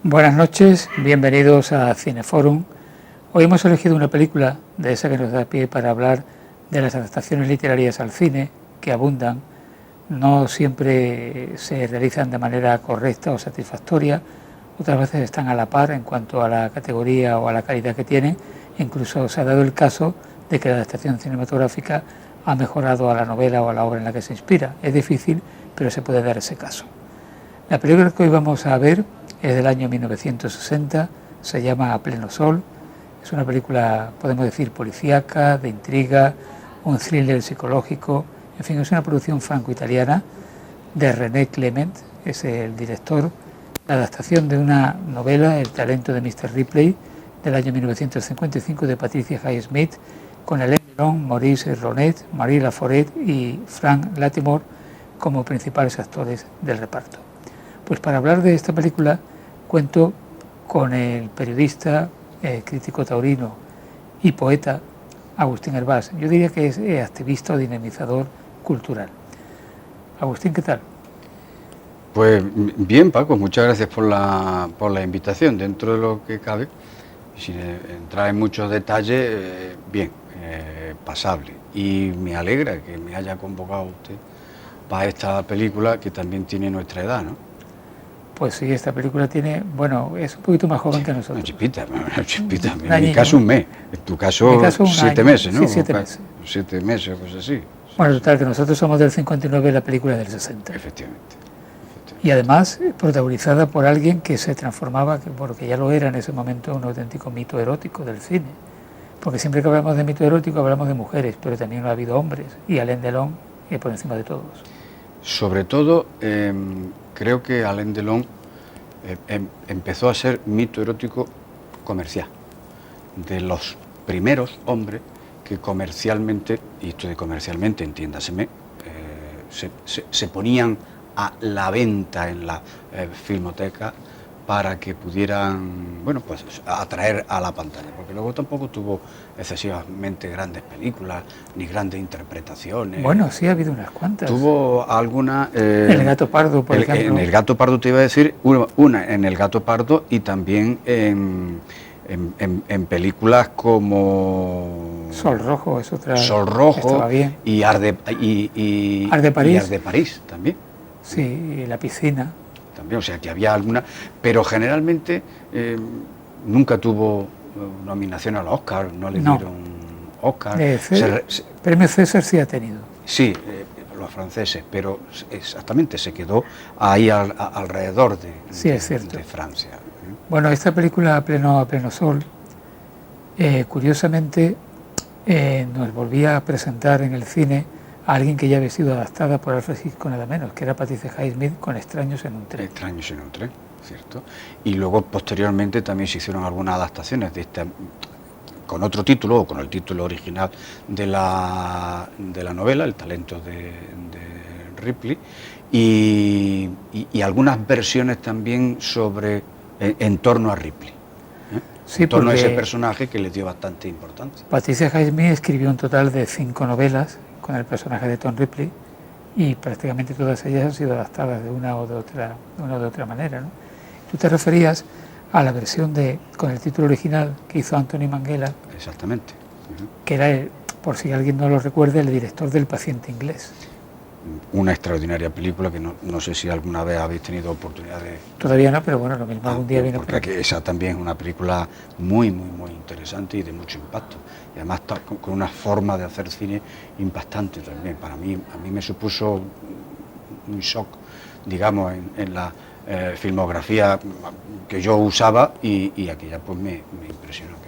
Buenas noches, bienvenidos a Cineforum. Hoy hemos elegido una película de esa que nos da pie para hablar de las adaptaciones literarias al cine, que abundan, no siempre se realizan de manera correcta o satisfactoria, otras veces están a la par en cuanto a la categoría o a la calidad que tienen, incluso se ha dado el caso de que la adaptación cinematográfica ha mejorado a la novela o a la obra en la que se inspira. Es difícil, pero se puede dar ese caso. La película que hoy vamos a ver es del año 1960, se llama A pleno sol, es una película, podemos decir, policíaca, de intriga, un thriller psicológico, en fin, es una producción franco-italiana de René Clement, es el director, la adaptación de una novela, El talento de Mr. Ripley, del año 1955 de Patricia Highsmith, con Alain Delon, Maurice Ronet, Marie Laforêt y Frank Lattimore como principales actores del reparto. Pues para hablar de esta película cuento con el periodista, crítico taurino y poeta Agustín Hervás. Yo diría que es activista o dinamizador cultural. Agustín, ¿qué tal? Pues bien, Paco, muchas gracias por la invitación. Dentro de lo que cabe, sin entrar en muchos detalles, bien, pasable. Y me alegra que me haya convocado usted para esta película que también tiene nuestra edad, ¿no? Pues sí, esta película tiene, bueno, es un poquito más joven que nosotros. Una chispita. En mi caso un mes, en tu caso 7 meses, ¿no? Sí, 7 meses. 7 meses, pues así. Bueno, total, que nosotros somos del 59 y la película del 60. Efectivamente. Y además protagonizada por alguien que se transformaba, porque ya lo era en ese momento, un auténtico mito erótico del cine. Porque siempre que hablamos de mito erótico hablamos de mujeres, pero también ha habido hombres, y Alain Delon por encima de todos. Sobre todo, creo que Alain Delon empezó a ser mito erótico comercial, de los primeros hombres que comercialmente, y esto de comercialmente, entiéndaseme, se ponían a la venta en la filmoteca para que pudieran, bueno, pues atraer a la pantalla, porque luego tampoco tuvo excesivamente grandes películas ni grandes interpretaciones. Bueno, sí ha habido unas cuantas. Tuvo alguna... El Gato Pardo, por ejemplo. En El Gato Pardo te iba a decir, una en El Gato Pardo y también en películas como... Sol Rojo es otra. Sol Rojo. Estaba bien. Y Arde París. Y Arde París también. Sí, y La piscina. También, o sea que había alguna, pero generalmente nunca tuvo nominación al Oscar, no le dieron Oscar. Premio César sí ha tenido. Sí, los franceses, pero exactamente se quedó ahí alrededor de Francia. Bueno, esta película A pleno sol, curiosamente nos volvía a presentar en el cine a alguien que ya había sido adaptada por Alfred Hitchcock nada menos, que era Patricia Highsmith con Extraños en un tren. Extraños en un tren, ¿cierto? Y luego posteriormente también se hicieron algunas adaptaciones de esta, con otro título o con el título original de la novela, El talento de Ripley, y algunas versiones también en torno a Ripley. Sí, en torno a ese personaje que le dio bastante importancia. Patricia Highsmith escribió un total de 5 novelas con el personaje de Tom Ripley y prácticamente todas ellas han sido adaptadas de una o de otra manera, ¿no? Tú te referías a la versión con el título original que hizo Anthony Minghella. Exactamente. Que era, por si alguien no lo recuerda, el director del Paciente inglés. Una extraordinaria película que no sé si alguna vez habéis tenido oportunidad de... Todavía no, pero bueno, lo mismo algún día viene por aquí. Porque esa también es una película muy interesante y de mucho impacto. Y además con una forma de hacer cine impactante también. A mí me supuso un shock, digamos, en la filmografía que yo usaba y aquella pues me impresionó.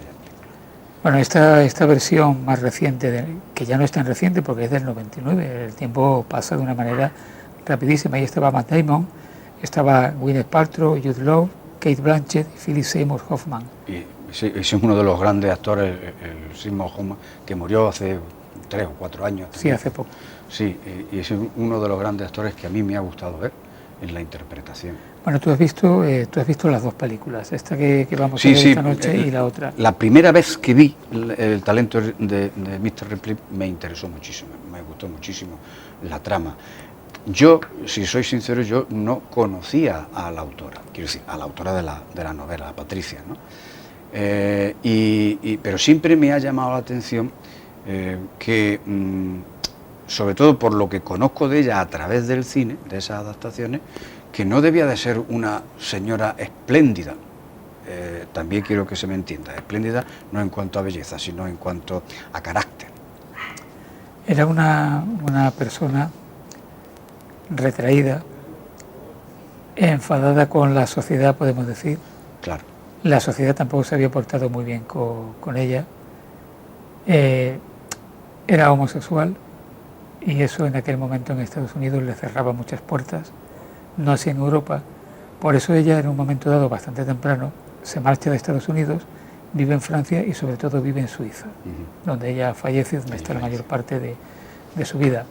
Bueno, esta versión más reciente, que ya no es tan reciente porque es del 99, el tiempo pasa de una manera rapidísima. Ahí estaba Matt Damon, estaba Gwyneth Paltrow, Jude Law, Kate Blanchett y Philip Seymour Hoffman. Y ese es uno de los grandes actores, el Seymour Hoffman, que murió hace 3 o 4 años. Sí, hace poco. Sí, y es uno de los grandes actores que a mí me ha gustado ver en la interpretación. Bueno, tú has visto las dos películas, esta que vamos a ver esta noche y la otra. La primera vez que vi el talento de Mr. Ripley me interesó muchísimo, me gustó muchísimo la trama. Yo, si soy sincero, yo no conocía a la autora, quiero decir, a la autora de la novela, a Patricia, ¿no? Pero siempre me ha llamado la atención que, sobre todo por lo que conozco de ella a través del cine, de esas adaptaciones, que no debía de ser una señora espléndida. También quiero que se me entienda, espléndida no en cuanto a belleza, sino en cuanto a carácter. Era una persona retraída, enfadada con la sociedad, podemos decir. Claro. La sociedad tampoco se había portado muy bien con ella. Era homosexual y eso en aquel momento en Estados Unidos le cerraba muchas puertas, no así en Europa. Por eso ella en un momento dado, bastante temprano, se marcha de Estados Unidos, vive en Francia y sobre todo vive en Suiza, donde ella fallece, donde está la mayor parte de su vida.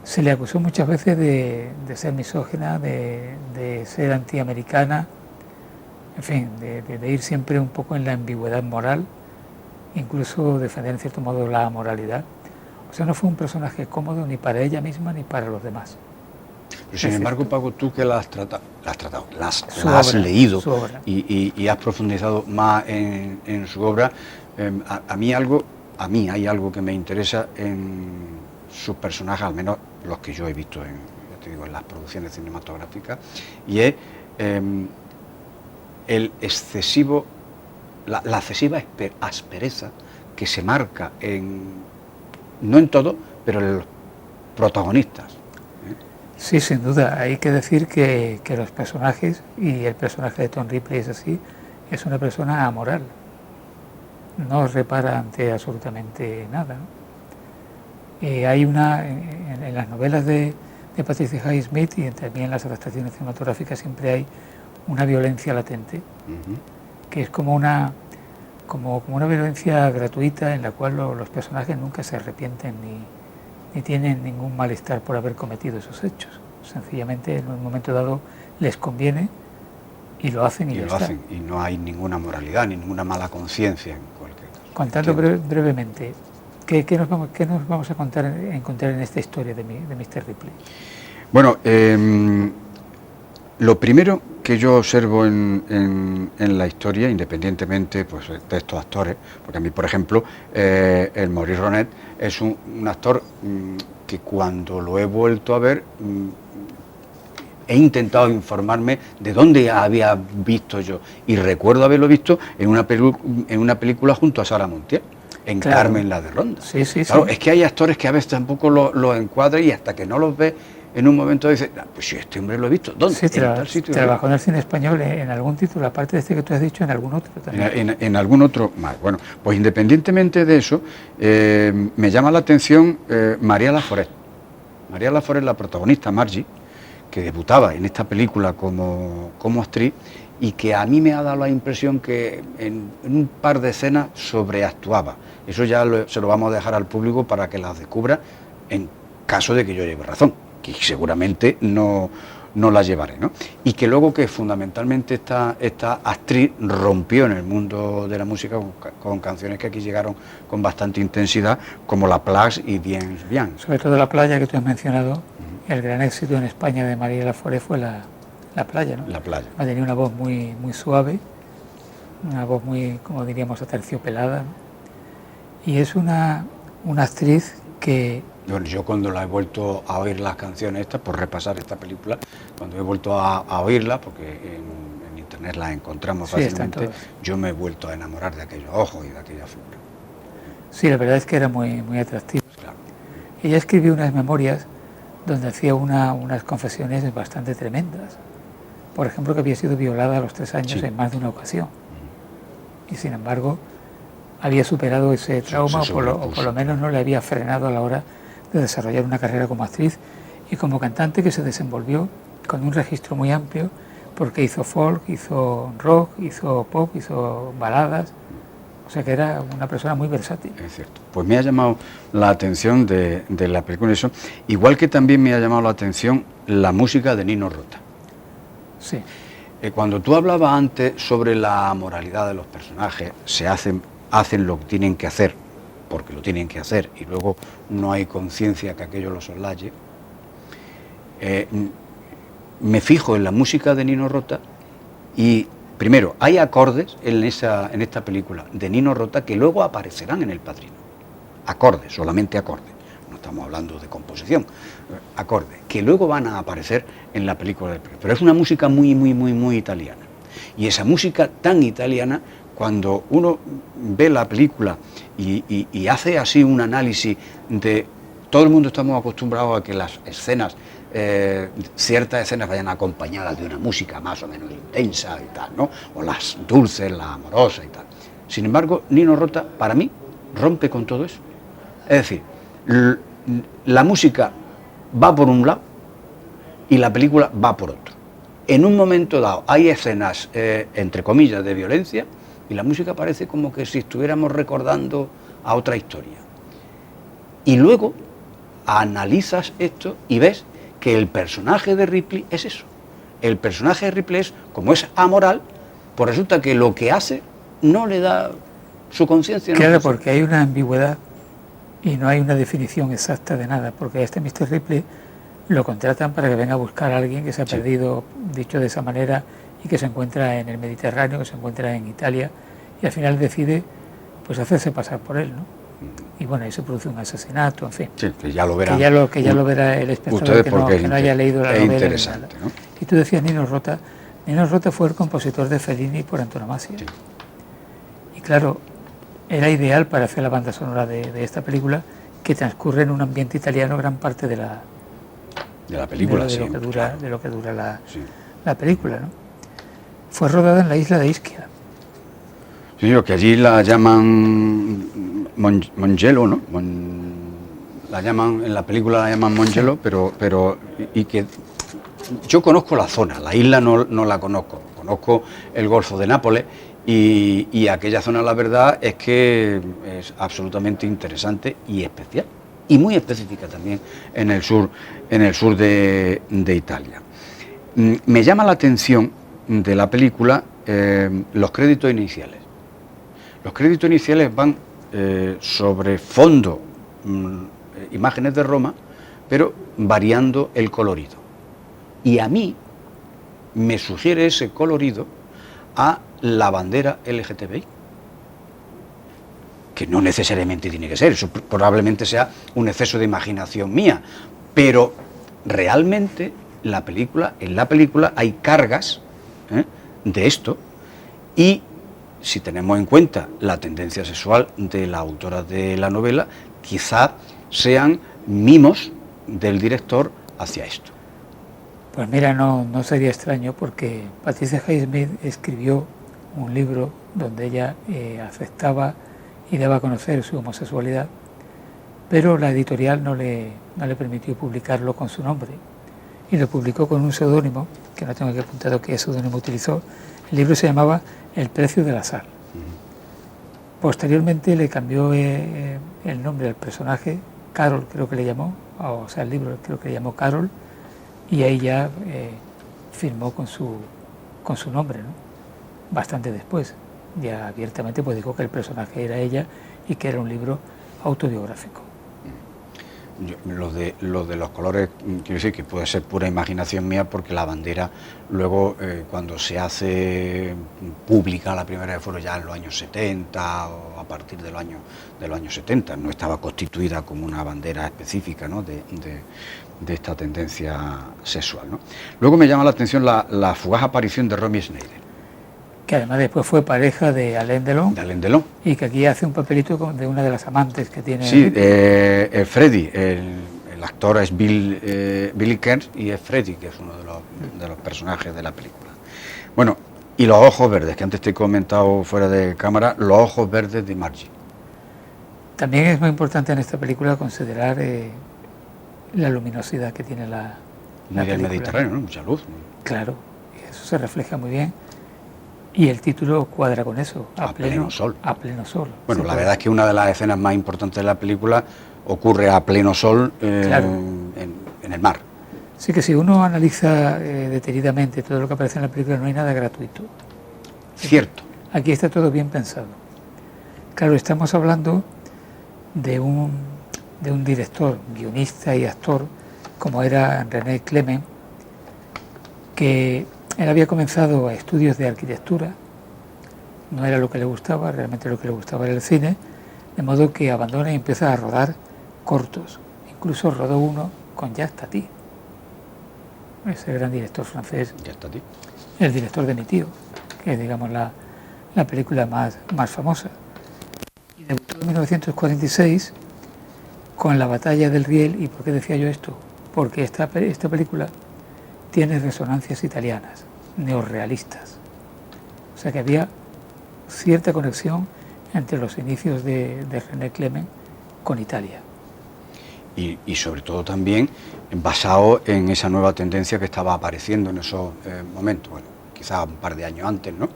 Se le acusó muchas veces de ser misógina, de ser antiamericana, en fin, de ir siempre un poco en la ambigüedad moral, incluso defender en cierto modo la amoralidad. O sea, no fue un personaje cómodo ni para ella misma ni para los demás. Pero sin embargo, Paco, tú que la has obra, leído y has profundizado más en su obra, a mí hay algo que me interesa en sus personajes, al menos los que yo he visto en las producciones cinematográficas, y es el excesivo, la excesiva aspereza que se marca no en todo, pero en los protagonistas. Sí, sin duda. Hay que decir que los personajes, y el personaje de Tom Ripley es así, es una persona amoral. No repara ante absolutamente nada. Hay en las novelas de Patricia Highsmith y también en las adaptaciones cinematográficas siempre hay una violencia latente, que es como una violencia gratuita en la cual los personajes nunca se arrepienten ni tienen ningún malestar por haber cometido esos hechos. Sencillamente en un momento dado les conviene y lo hacen y lo hacen, y no hay ninguna moralidad ni ninguna mala conciencia en cualquier caso. Contando brevemente, ¿qué nos vamos a encontrar en esta historia de Mr. Ripley? Bueno, lo primero que yo observo en la historia, independientemente pues, de estos actores, porque a mí, por ejemplo, el Maurice Ronet es un actor que cuando lo he vuelto a ver, he intentado informarme de dónde había visto yo, y recuerdo haberlo visto en una película junto a Sara Montiel, en claro. Carmen la de Ronda. Sí, claro, sí. Es que hay actores que a veces tampoco los encuadran y hasta que no los ves en un momento dices, pues si este hombre lo he visto, ¿dónde? Sí, trabajó en el cine español en algún título, aparte de este que tú has dicho, en algún otro también. En algún otro más. Bueno, pues independientemente de eso, me llama la atención María Laforet. María Laforet, la protagonista, Margie, que debutaba en esta película como actriz y que a mí me ha dado la impresión que en un par de escenas sobreactuaba. Eso ya se lo vamos a dejar al público para que las descubra en caso de que yo lleve razón, que seguramente no la llevaré, ¿no? Y que luego que fundamentalmente esta actriz rompió en el mundo de la música con canciones que aquí llegaron con bastante intensidad, como La Plage y Bien Bien. Sobre todo La Playa, que tú has mencionado, el gran éxito en España de María Laforet fue La Playa, ¿no? La Playa. Tenía una voz muy, muy suave, una voz muy, como diríamos, aterciopelada, ¿no? Y es una actriz que... Bueno, yo cuando la he vuelto a oír las canciones estas, por repasar esta película, cuando he vuelto a oírlas, porque en internet las encontramos fácilmente, yo me he vuelto a enamorar de aquellos ojos y de aquella figura. Sí, la verdad es que era muy, muy atractiva. Claro. Ella escribió unas memorias donde hacía unas confesiones bastante tremendas. Por ejemplo, que había sido violada a los 3 años en más de una ocasión. Y sin embargo, había superado ese trauma, o por lo menos no le había frenado a la hora de desarrollar una carrera como actriz y como cantante, que se desenvolvió con un registro muy amplio, porque hizo folk, hizo rock, hizo pop, hizo baladas. O sea que era una persona muy versátil. Es cierto. Pues me ha llamado la atención de la película eso, igual que también me ha llamado la atención la música de Nino Rota. Sí. Cuando tú hablabas antes sobre la moralidad de los personajes, hacen lo que tienen que hacer, porque lo tienen que hacer, y luego no hay conciencia que aquello lo soslaye. me fijo en la música de Nino Rota y, primero, hay acordes en esta película de Nino Rota que luego aparecerán en El Padrino. Acordes, solamente acordes. No estamos hablando de composición. Acordes, que luego van a aparecer en la película del Padrino. Pero es una música muy, muy, muy, muy italiana. Y esa música tan italiana, cuando uno ve la película y hace así un análisis de... Todo el mundo estamos acostumbrados a que las escenas, ciertas escenas vayan acompañadas de una música más o menos intensa y tal, ¿no? O las dulces, la amorosa y tal. Sin embargo, Nino Rota, para mí, rompe con todo eso. Es decir, la música va por un lado y la película va por otro. En un momento dado hay escenas, entre comillas, de violencia y la música parece como que si estuviéramos recordando a otra historia. Y luego analizas esto y ves que el personaje de Ripley es eso. El personaje de Ripley es, como es amoral, pues resulta que lo que hace no le da su conciencia. Claro, porque hay una ambigüedad y no hay una definición exacta de nada, porque a este Mr. Ripley lo contratan para que venga a buscar a alguien que se ha perdido, dicho de esa manera, y que se encuentra en el Mediterráneo, que se encuentra en Italia, y al final decide pues hacerse pasar por él, ¿no? Y bueno, ahí se produce un asesinato, en fin. Sí, que ya lo verán. Que ya lo verá el espectador que no haya leído la novela. Interesante, ¿no? Y tú decías Nino Rota. Nino Rota fue el compositor de Fellini por antonomasia. Sí. Y claro, era ideal para hacer la banda sonora de esta película, que transcurre en un ambiente italiano gran parte de la película, de lo que dura la película, ¿no? Fue rodada en la isla de Ischia. Sí, que allí la llaman Mongello, ¿no? La llaman, en la película la llaman Mongello, pero y que yo conozco la zona, la isla no la conozco el Golfo de Nápoles y aquella zona, la verdad es que es absolutamente interesante y especial y muy específica también en el sur de Italia. Me llama la atención de la película los créditos iniciales. Los créditos iniciales van sobre fondo, imágenes de Roma, pero variando el colorido. Y a mí me sugiere ese colorido a la bandera LGTBI, que no necesariamente tiene que ser, eso probablemente sea un exceso de imaginación mía, pero realmente en la película hay cargas de esto, y si tenemos en cuenta la tendencia sexual de la autora de la novela, quizá sean mimos del director hacia esto. Pues mira, no sería extraño, porque Patricia Highsmith escribió un libro donde ella aceptaba y daba a conocer su homosexualidad, pero la editorial no le permitió publicarlo con su nombre y lo publicó con un seudónimo, que no tengo aquí apuntado qué seudónimo utilizó. El libro se llamaba El precio de la sal. Posteriormente le cambió el nombre al personaje, Carol creo que le llamó, o sea, el libro creo que le llamó Carol, y ahí ya firmó con su nombre, ¿no? Bastante después. Ya abiertamente pues dijo que el personaje era ella y que era un libro autobiográfico. Lo de los colores, quiero decir que puede ser pura imaginación mía, porque la bandera luego cuando se hace pública la primera vez fueron ya en los años 70 o a partir de los años 70, no estaba constituida como una bandera específica, ¿no? de esta tendencia sexual, ¿no? Luego me llama la atención la fugaz aparición de Romy Schneider, que además después fue pareja de Alain Delon. Y que aquí hace un papelito de una de las amantes que tiene. Sí, Freddy, el actor es Billy Kearns, y es Freddy, que es uno de los personajes de la película. Bueno, y los ojos verdes, que antes te he comentado fuera de cámara, los ojos verdes de Margie. También es muy importante en esta película considerar la luminosidad que tiene la del Mediterráneo, ¿no? Mucha luz. Claro, eso se refleja muy bien. Y el título cuadra con eso, a pleno sol. A pleno sol. Bueno, sí, la verdad es que una de las escenas más importantes de la película ocurre a pleno sol claro. en el mar. Sí, que si uno analiza detenidamente todo lo que aparece en la película, no hay nada gratuito. Cierto. Aquí está todo bien pensado. Claro, estamos hablando de un director, guionista y actor como era René Clement, que él había comenzado estudios de arquitectura, no era lo que le gustaba, realmente lo que le gustaba era el cine, de modo que abandona y empieza a rodar cortos. Incluso rodó uno con Jacques Tati, ese gran director francés, Jacques Tati, el director de Mi tío, que es, digamos, la película más famosa. Y debutó en 1946 con La batalla del Riel. ¿Y por qué decía yo esto? Porque esta película tiene resonancias italianas, neorrealistas. O sea que había cierta conexión entre los inicios de René Clement con Italia. Y sobre todo también basado en esa nueva tendencia que estaba apareciendo en esos momentos, bueno, quizás un par de años antes, ¿no?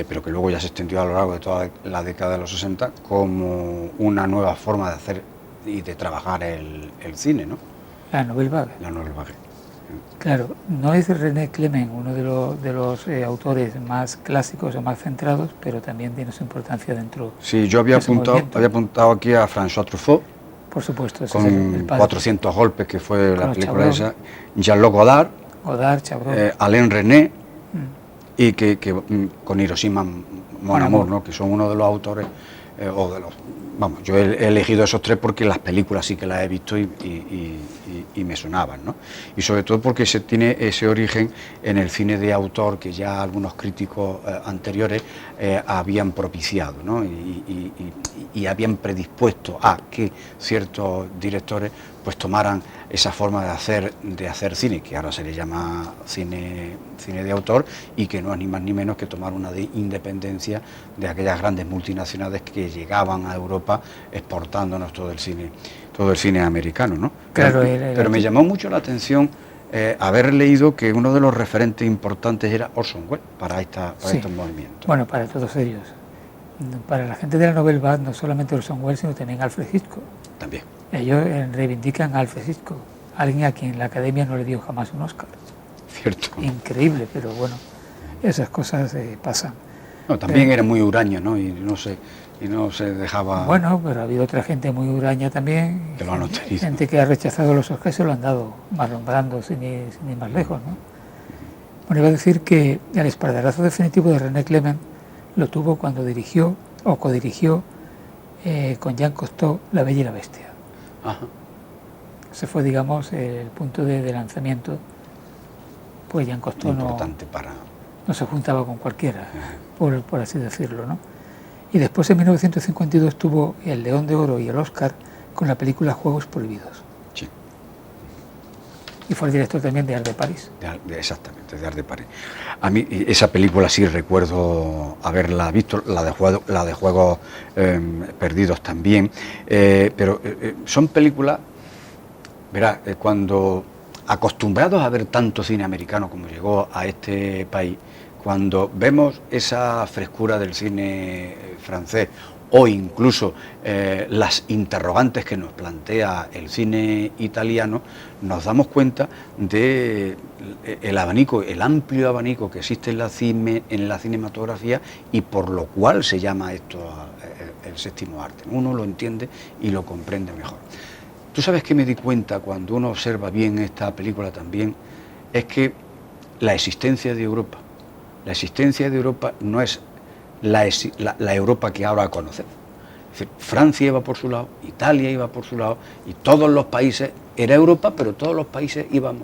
Pero que luego ya se extendió a lo largo de toda la década de los 60 como una nueva forma de hacer y de trabajar el cine, ¿no? La Nouvelle Vague. La Nouvelle Vague. Claro, no es René Clement uno de los autores más clásicos o más centrados, pero también tiene su importancia dentro. Sí, yo había apuntado aquí a François Truffaut, por supuesto, ese con es el padre. 400 golpes, que fue la película Chabrol, esa, Jean-Luc Godard, Chabrol, Alain René, y que con Hiroshima Mon Amour, ¿no? Que son uno de los autores, o de los... Vamos, yo he elegido esos tres porque las películas sí que las he visto y me sonaban, ¿no? Y sobre todo porque se tiene ese origen en el cine de autor que ya algunos críticos anteriores habían propiciado, ¿no? Y habían predispuesto a que ciertos directores pues tomaran esa forma de hacer cine, que ahora se le llama cine de autor, y que no es ni más ni menos que tomar una independencia de aquellas grandes multinacionales que llegaban a Europa exportándonos todo el cine americano, ¿no? Claro, pero me llamó mucho la atención haber leído que uno de los referentes importantes era Orson Welles para estos movimientos. Bueno, para todos ellos. Para la gente de la Nouvelle Vague, no solamente Orson Welles, sino también Alfred Hitchcock. También. Ellos reivindican a Alfred Hitchcock, alguien a quien la Academia no le dio jamás un Oscar. Cierto. Increíble, pero bueno, esas cosas pasan. No, también era muy huraño, ¿no? Y no se dejaba... Bueno, pero ha habido otra gente muy huraña también. Que lo han obtenido. Gente que ha rechazado los Oscars y se lo han dado malombrando sin ir más lejos, ¿no? Bueno, iba a decir que el espaldarazo definitivo de René Clement lo tuvo cuando dirigió o codirigió con Jean Cocteau La Bella y la Bestia. Ajá. Ese fue, digamos, el punto de lanzamiento. Pues Jean Cocteau no se juntaba con cualquiera, por así decirlo, ¿no? Y después en 1952 tuvo el León de Oro y el Oscar con la película Juegos Prohibidos. Sí. Y fue el director también de Art de París. Exactamente, de Art de París. A mí esa película sí recuerdo haberla visto, la de Juegos Perdidos también, pero son películas, verás, cuando acostumbrados a ver tanto cine americano como llegó a este país, cuando vemos esa frescura del cine francés o incluso las interrogantes que nos plantea el cine italiano, nos damos cuenta de el abanico, el amplio abanico que existe en la cinematografía y por lo cual se llama esto el séptimo arte. Uno lo entiende y lo comprende mejor. Tú sabes que me di cuenta cuando uno observa bien esta película también, es que la existencia de Europa no es la Europa que ahora conocemos. Es decir, Francia iba por su lado, Italia iba por su lado, y todos los países, era Europa, pero todos los países íbamos.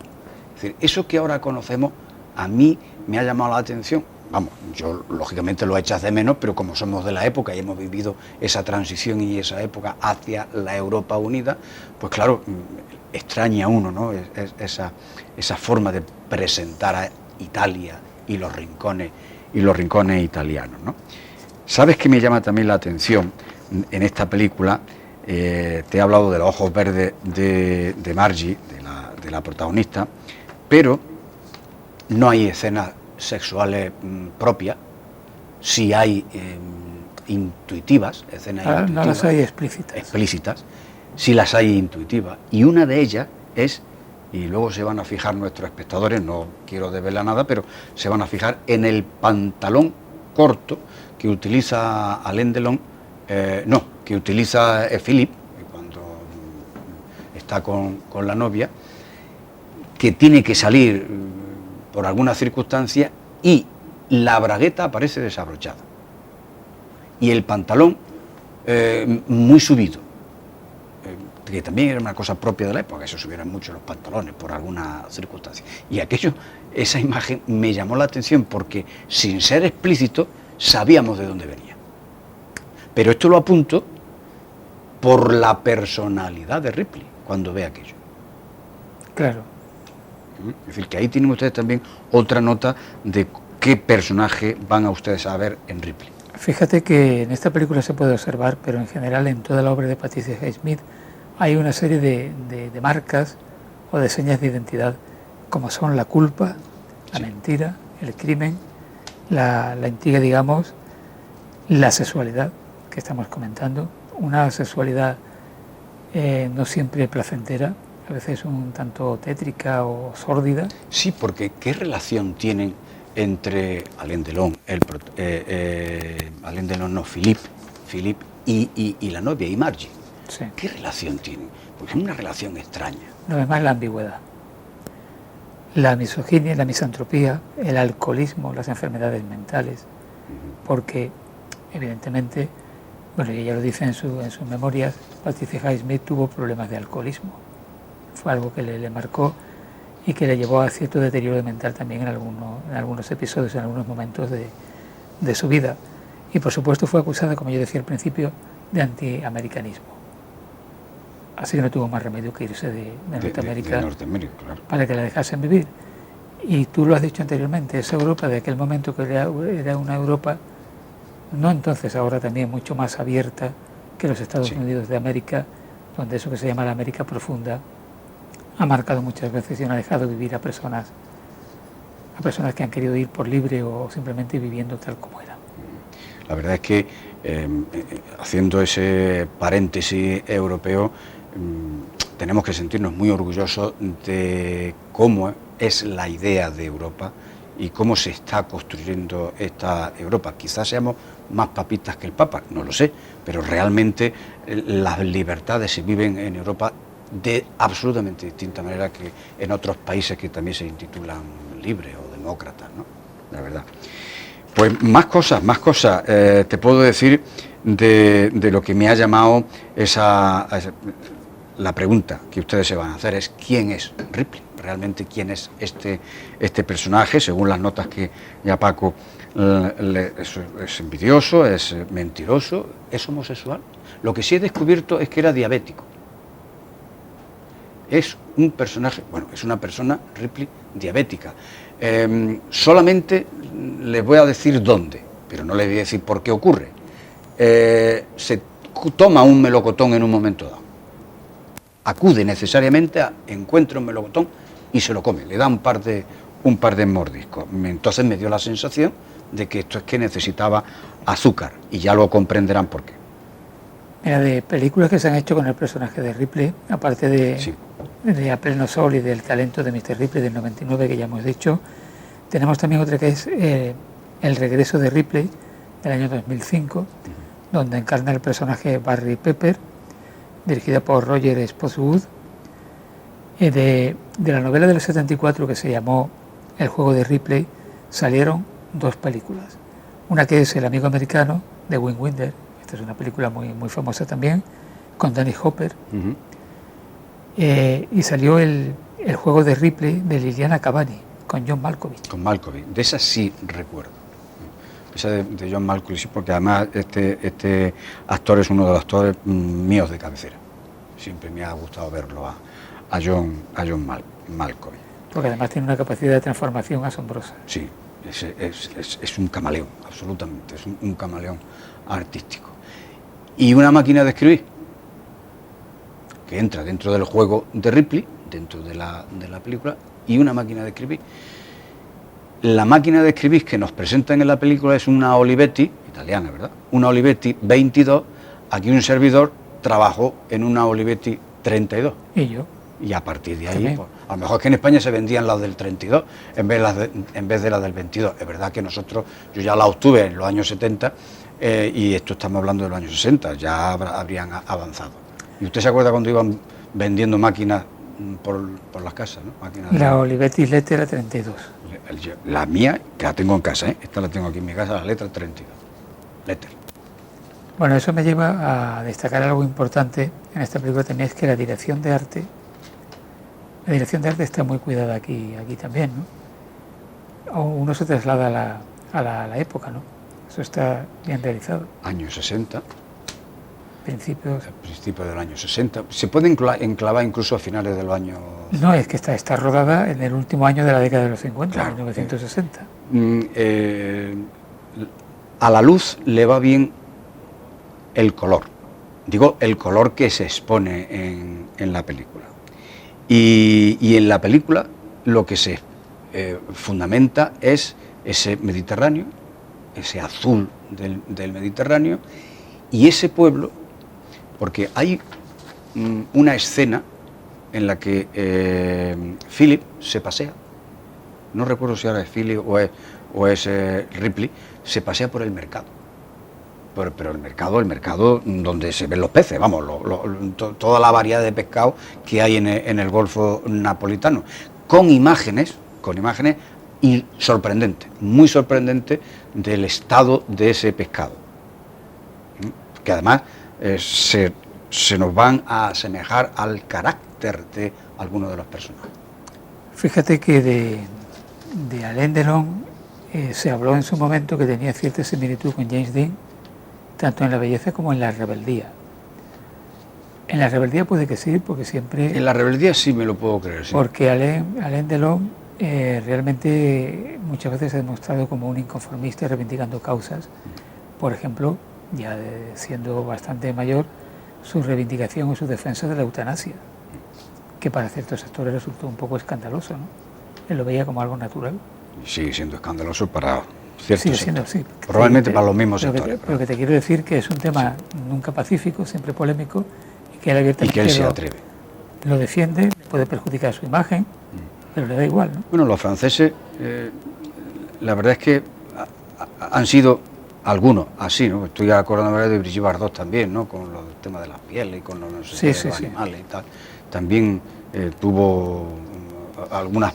Es decir, eso que ahora conocemos, a mí me ha llamado la atención. Vamos, yo lógicamente lo echas de menos, pero como somos de la época y hemos vivido esa transición y esa época hacia la Europa unida, pues claro, extraña a uno, ¿no? Esa forma de presentar a Italia y los rincones italianos, ¿no? ¿Sabes qué me llama también la atención en esta película? Te he hablado de los ojos verdes de Margie, de la protagonista, pero no hay escenas sexuales propias, sí hay intuitivas, escenas intuitivas. No las hay explícitas. Sí las hay intuitivas, y una de ellas es, y luego se van a fijar nuestros espectadores, no quiero desvelar nada, pero se van a fijar en el pantalón corto que utiliza Alain Delon, que utiliza Philippe, cuando está con la novia, que tiene que salir por alguna circunstancia y la bragueta aparece desabrochada y el pantalón muy subido, que también era una cosa propia de la época, que se subieran mucho los pantalones por alguna circunstancia. Y esa imagen me llamó la atención porque, sin ser explícito, sabíamos de dónde venía. Pero esto lo apunto por la personalidad de Ripley, cuando ve aquello. Claro. Es decir, que ahí tienen ustedes también otra nota de qué personaje van a ustedes a ver en Ripley. Fíjate que en esta película se puede observar, pero en general en toda la obra de Patricia Highsmith hay una serie de marcas o de señas de identidad, como son la culpa, la mentira, el crimen, la intriga, digamos, la sexualidad que estamos comentando, una sexualidad no siempre placentera, a veces un tanto tétrica o sórdida. Sí, porque ¿qué relación tienen entre Alain Delon, Alain Delon no, Philippe y la novia, y Margie? Sí. ¿Qué relación tienen? Porque es una relación extraña. No es más la ambigüedad. La misoginia, la misantropía, el alcoholismo, las enfermedades mentales, porque evidentemente, bueno, ella lo dice en sus memorias, Patricia Highsmith tuvo problemas de alcoholismo. Fue algo que le marcó y que le llevó a cierto deterioro mental también en algunos episodios, en algunos momentos de su vida. Y por supuesto fue acusada, como yo decía al principio, de antiamericanismo. Así que no tuvo más remedio que irse de Norteamérica, claro, para que la dejasen vivir. Y tú lo has dicho anteriormente, esa Europa de aquel momento que era una Europa, no entonces, ahora también mucho más abierta que los Estados Unidos de América, donde eso que se llama la América profunda ha marcado muchas veces y no ha dejado vivir a personas que han querido ir por libre o simplemente viviendo tal como era. La verdad es que haciendo ese paréntesis europeo, tenemos que sentirnos muy orgullosos de cómo es la idea de Europa y cómo se está construyendo esta Europa. Quizás seamos más papistas que el Papa, no lo sé, pero realmente las libertades se viven en Europa de absolutamente distinta manera que en otros países que también se intitulan libres o demócratas, ¿no? La verdad. Pues más cosas, te puedo decir de lo que me ha llamado la pregunta que ustedes se van a hacer es ¿quién es Ripley? Realmente quién es este personaje, según las notas que ya Paco es envidioso, es mentiroso, es homosexual. Lo que sí he descubierto es que era diabético. Es un personaje, bueno, es una persona, Ripley, diabética. Solamente les voy a decir dónde, pero no les voy a decir por qué ocurre. Se toma un melocotón en un momento dado. Acude necesariamente encuentra un melocotón y se lo come, le da un par de mordiscos. Entonces me dio la sensación de que esto es que necesitaba azúcar y ya lo comprenderán por qué. Mira, de películas que se han hecho con el personaje de Ripley, aparte de A Pleno Sol y del talento de Mr. Ripley del 99 que ya hemos dicho, tenemos también otra que es El regreso de Ripley del año 2005, donde encarna el personaje Barry Pepper, dirigida por Roger Spotswood. De la novela del 74 que se llamó El juego de Ripley salieron dos películas. Una que es El amigo americano de Wim Wenders, esta es una película muy, muy famosa también, con Dennis Hopper. Y salió el juego de Ripley de Liliana Cavani con John Malkovich. Con Malkovich, de esa sí recuerdo. Esa de John Malkovich, porque además este actor es uno de los actores míos de cabecera. Siempre me ha gustado verlo a John Malkovich. Porque además tiene una capacidad de transformación asombrosa. Sí, es un camaleón, absolutamente, es un camaleón artístico. Y una máquina de escribir, que entra dentro del juego de Ripley, dentro de la película, y una máquina de escribir. La máquina de escribir que nos presentan en la película es una Olivetti, italiana, ¿verdad? Una Olivetti 22, aquí un servidor trabajó en una Olivetti 32. ¿Y yo? Y a partir de ahí, pues, a lo mejor es que en España se vendían las del 32 en vez de las del 22. Es verdad que yo ya la obtuve en los años 70 y esto estamos hablando de los años 60, ya habrían avanzado. ¿Y usted se acuerda cuando iban vendiendo máquinas por las casas, ¿no? Máquina La Olivetti Lettera 32. La mía, que la tengo en casa, ¿eh? Esta la tengo aquí en mi casa, la letra 32. Letter. Bueno, eso me lleva a destacar algo importante en esta película también, es que la dirección de arte está muy cuidada aquí también, ¿no? Uno se traslada a la época, ¿no? Eso está bien realizado. Años 60. Principios del año 60. Se puede enclavar incluso a finales del año... No, es que está rodada en el último año de la década de los 50, claro, 1960. A la luz le va bien el color. Digo, el color que se expone en la película. Y en la película lo que se fundamenta es ese Mediterráneo, ese azul del Mediterráneo, y ese pueblo, porque hay una escena en la que Philip se pasea, no recuerdo si ahora es Philip o es Ripley, se pasea por el mercado, pero el mercado donde se ven los peces, vamos, toda la variedad de pescado que hay en el Golfo napolitano, con imágenes y muy sorprendente del estado de ese pescado, que además se nos van a asemejar al carácter de algunos de los personajes. Fíjate que de Alain Delon se habló en su momento que tenía cierta similitud con James Dean, tanto en la belleza como en la rebeldía. En la rebeldía puede que sí, porque siempre... En la rebeldía sí me lo puedo creer, sí. Porque Alain Delon realmente muchas veces ha demostrado como un inconformista reivindicando causas. Por ejemplo, ya siendo bastante mayor, su reivindicación o su defensa de la eutanasia, que para ciertos sectores resultó un poco escandaloso, ¿no? Él lo veía como algo natural. Sigue siendo escandaloso para ciertos sectores. Sí, probablemente para los mismos sectores. Pero que te quiero decir que es un tema nunca pacífico, siempre polémico, y que él abiertamente él se atreve. Lo defiende, puede perjudicar su imagen, pero le da igual, ¿no? Bueno, los franceses, la verdad es que han sido algunos así, ¿no? Estoy acordándome de Brigitte Bardot también, ¿no? Con los temas de las pieles y con los animales y tal. También tuvo algunas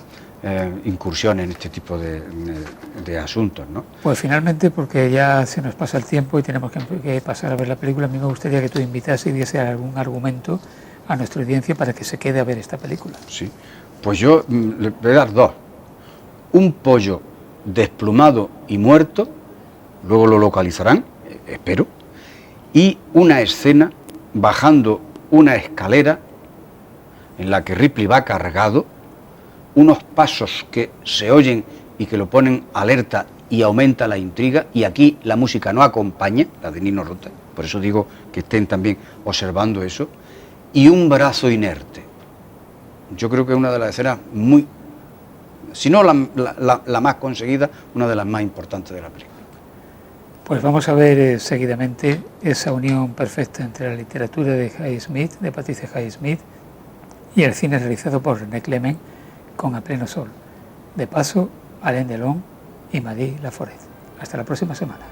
incursiones en este tipo de asuntos, ¿no? Pues finalmente, porque ya se nos pasa el tiempo y tenemos que pasar a ver la película, a mí me gustaría que tú invitase y diese algún argumento a nuestra audiencia para que se quede a ver esta película. Sí, pues yo le voy a dar dos. Un pollo desplumado y muerto, luego lo localizarán, espero, y una escena bajando una escalera en la que Ripley va cargado, unos pasos que se oyen y que lo ponen alerta y aumenta la intriga, y aquí la música no acompaña, la de Nino Rota, por eso digo que estén también observando eso, y un brazo inerte. Yo creo que es una de las escenas muy, si no la más conseguida, una de las más importantes de la película. Pues vamos a ver seguidamente esa unión perfecta entre la literatura de Highsmith, de Patricia Highsmith, y el cine realizado por René Clement con A pleno sol. De paso, Alain Delon y Marie Laforêt. Hasta la próxima semana.